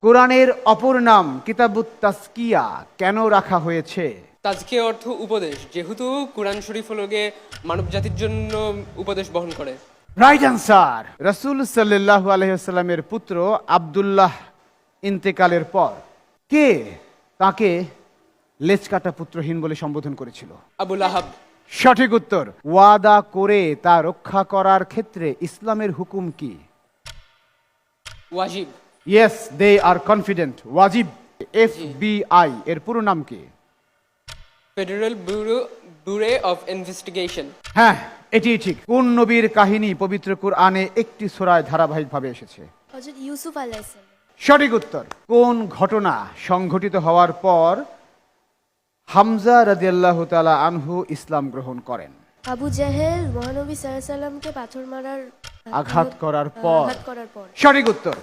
কোরআনের অপর নাম কিতাবুত তাজকিয়া কেন রাখা হয়েছে? তাজকিয়া অর্থ উপদেশ, যেহেতু কোরআন শরীফ হলো গিয়ে মানব জাতির জন্য উপদেশ বহন করে। Right answer. রাসূল সাল্লাল্লাহু আলাইহি ওয়াসাল্লামের পুত্র আব্দুল্লাহ ইন্তেকালের পর কে তাকে লেজ কাটা পুত্রহীন বলে সম্বোধন করেছিল? আবুল আহাব। সঠিক উত্তর। ওয়াদা করে তা রক্ষা করার ক্ষেত্রে ইসলামের হুকুম কি? ওয়াজিব। Yes, they are confident. ওয়াজিব। FBI এর পুরো নাম কি? Federal bureau of investigation. হ্যাঁ, এটি ঠিক। কোন নবীর কাহিনী পবিত্র কুরআনে একটি সূরায় ধারাবাহিকভাবে এসেছে? হযরত ইউসুফ আলাইহিস সালাম। সঠিক উত্তর। কোন ঘটনা সংঘটিত হওয়ার পর হামজা রাদিয়াল্লাহু তাআলা আনহু ইসলাম গ্রহণ করেন? আবু জাহেল মহানবী সাল্লাল্লাহু আলাইহি সাল্লামকে পাথর মারার আঘাত করার পর। আঘাত করার পর। সঠিক উত্তর।